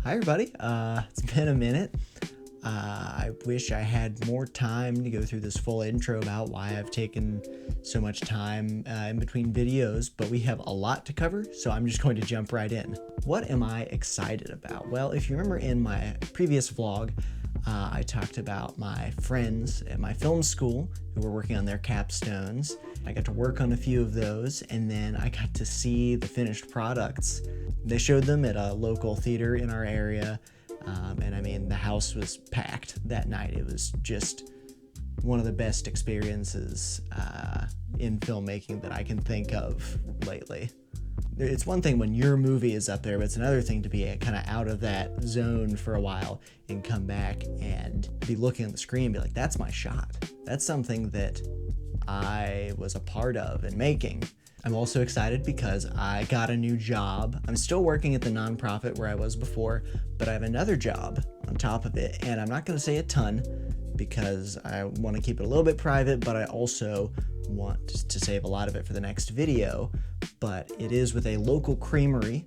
Hi everybody, it's been a minute. I wish I had more time to go through this full intro about why I've taken so much time in between videos, but we have a lot to cover, so I'm just going to jump right in. What am I excited about? Well, if you remember in my previous vlog, I talked about my friends at my film school who were working on their capstones. I got to work on a few of those, and then I got to see the finished products. They showed them at a local theater in our area, and I mean, the house was packed that night. It was just one of the best experiences in filmmaking that I can think of lately. It's one thing when your movie is up there, but it's another thing to be kind of out of that zone for a while and come back and be looking at the screen and be like, that's my shot. That's something that I was a part of and making. I'm also excited because I got a new job. I'm still working at the nonprofit where I was before, but I have another job on top of it, and I'm not going to say a ton because I want to keep it a little bit private, but I also want to save a lot of it for the next video. But it is with a local creamery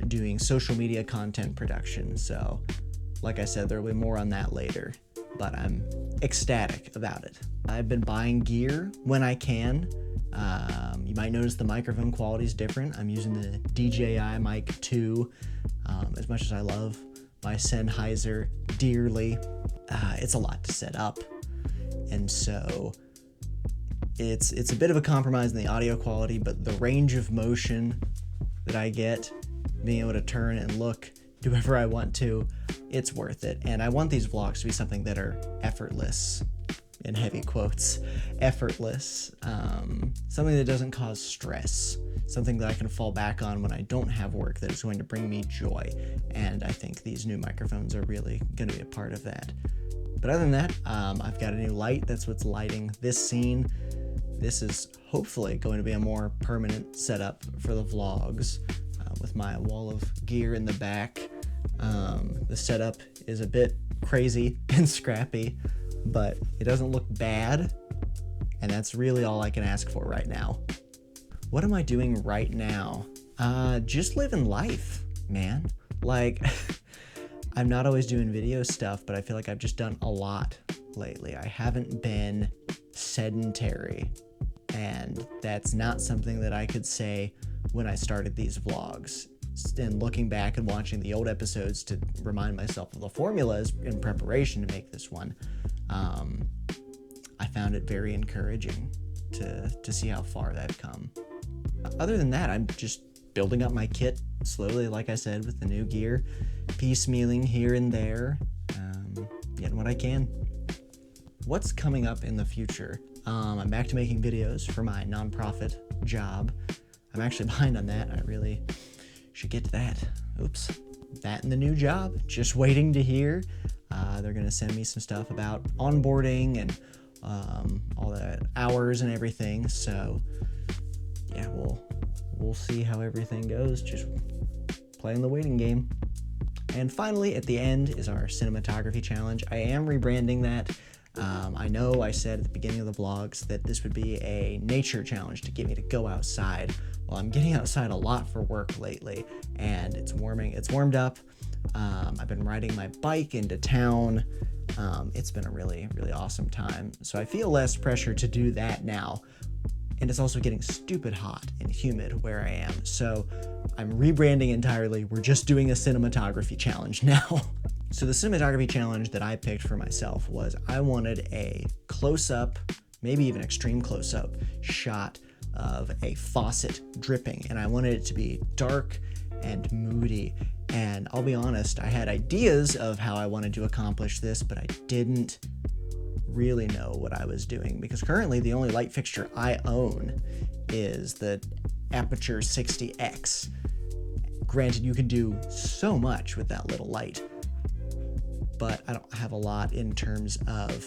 doing social media content production. So like I said, there will be more on that later, but I'm ecstatic about it. I've been buying gear when I can. You might notice the microphone quality is different. I'm using the DJI Mic 2 as much as I love my Sennheiser dearly. It's a lot to set up, and so it's a bit of a compromise in the audio quality, but the range of motion that I get, being able to turn and look, do whatever I want to, it's worth it. And I want these vlogs to be something that are effortless, in heavy quotes, effortless, something that doesn't cause stress, something that I can fall back on when I don't have work that is going to bring me joy. And I think these new microphones are really going to be a part of that. But other than that, I've got a new light. That's what's lighting this scene. This is hopefully going to be a more permanent setup for the vlogs with my wall of gear in the back. The setup is a bit crazy and scrappy, but it doesn't look bad, and that's really all I can ask for right now. What am I doing right now? Just living life, man. Like, I'm not always doing video stuff, but I feel like I've just done a lot lately. I haven't been sedentary, and that's not something that I could say when I started these vlogs. And looking back and watching the old episodes to remind myself of the formulas in preparation to make this one, I found it very encouraging to see how far I've come. Other than that, I'm just building up my kit slowly, like I said, with the new gear, piecemealing here and there, getting what I can. What's coming up in the future? I'm back to making videos for my nonprofit job. I'm actually behind on that. I really should get to that. Oops. That and the new job, just waiting to hear. They're gonna send me some stuff about onboarding and all the hours and everything. So yeah, we'll see how everything goes. Just playing the waiting game. And finally, at the end is our cinematography challenge. I am rebranding that. I know I said at the beginning of the vlogs that this would be a nature challenge to get me to go outside. Well, I'm getting outside a lot for work lately, and it's warmed up. I've been riding my bike into town. It's been a really, really awesome time. So I feel less pressure to do that now. And it's also getting stupid hot and humid where I am. So I'm rebranding entirely. We're just doing a cinematography challenge now. So the cinematography challenge that I picked for myself was I wanted a close-up, maybe even extreme close-up shot of a faucet dripping, and I wanted it to be dark and moody. And I'll be honest, I had ideas of how I wanted to accomplish this, but I didn't really know what I was doing, because currently the only light fixture I own is the Aputure 60X. Granted, you can do so much with that little light, but I don't have a lot in terms of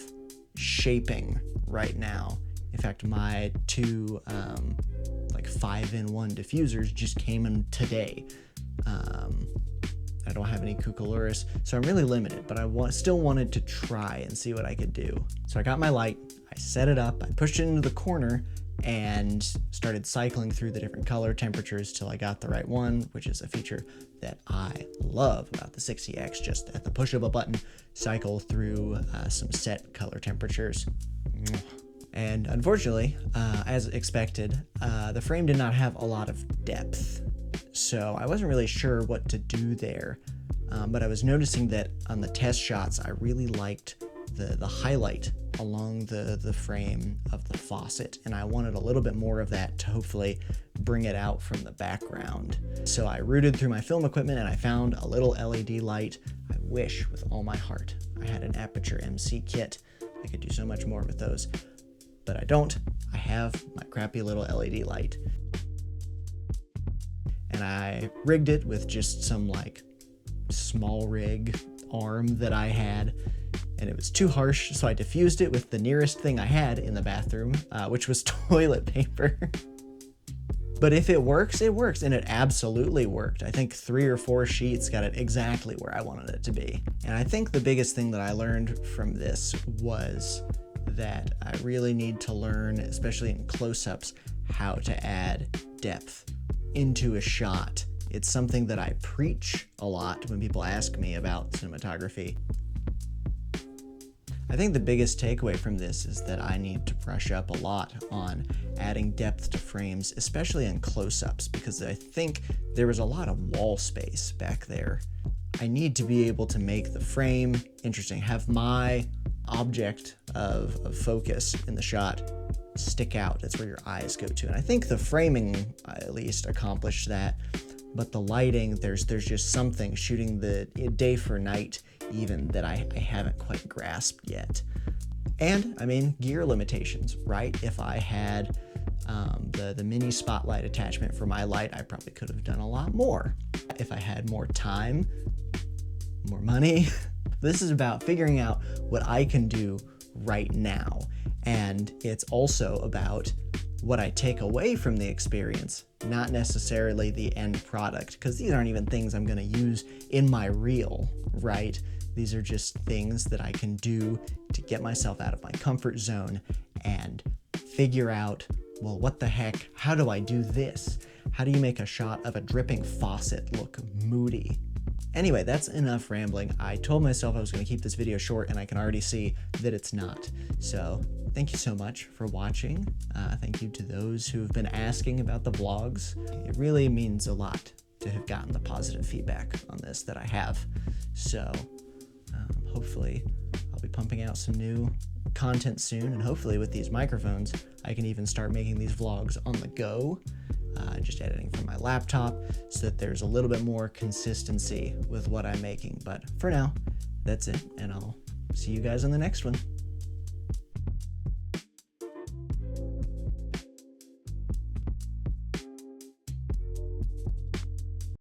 shaping right now. In fact, my two like 5-in-1 diffusers just came in today. I don't have any Cuculurus, so I'm really limited, but I still wanted to try and see what I could do. So I got my light, I set it up, I pushed it into the corner, and started cycling through the different color temperatures till I got the right one, which is a feature that I love. love about the 60X, just at the push of a button, cycle through some set color temperatures. And unfortunately, as expected, the frame did not have a lot of depth, so I wasn't really sure what to do there. But I was noticing that on the test shots, I really liked the highlight along the frame of the faucet, and I wanted a little bit more of that to hopefully bring it out from the background. So I rooted through my film equipment and I found a little LED light. I wish with all my heart I had an Aputure MC kit. I could do so much more with those, but I don't. I have my crappy little LED light. And I rigged it with just some like small rig arm that I had, and it was too harsh, so I diffused it with the nearest thing I had in the bathroom, which was toilet paper. But if it works, it works, and it absolutely worked. I think 3 or 4 sheets got it exactly where I wanted it to be. And I think the biggest thing that I learned from this was that I really need to learn, especially in close-ups, how to add depth into a shot. It's something that I preach a lot when people ask me about cinematography. I think the biggest takeaway from this is that I need to brush up a lot on adding depth to frames, especially in close-ups, because I think there was a lot of wall space back there. I need to be able to make the frame interesting, have my object of focus in the shot stick out. That's where your eyes go to. And I think the framing at least accomplished that, but the lighting, there's just something shooting the day for night even that I haven't quite grasped yet. And I mean, gear limitations, right? If I had the mini spotlight attachment for my light, I probably could have done a lot more. If I had more time, more money. This is about figuring out what I can do right now. And it's also about what I take away from the experience, not necessarily the end product, because these aren't even things I'm gonna use in my reel, right? These are just things that I can do to get myself out of my comfort zone and figure out, well, what the heck, how do I do this? How do you make a shot of a dripping faucet look moody? Anyway, that's enough rambling. I told myself I was going to keep this video short, and I can already see that it's not. So thank you so much for watching. Thank you to those who have been asking about the vlogs. It really means a lot to have gotten the positive feedback on this that I have. So hopefully I'll be pumping out some new content soon, and hopefully with these microphones, I can even start making these vlogs on the go. Just editing from my laptop so that there's a little bit more consistency with what I'm making. But for now, that's it, and I'll see you guys on the next one.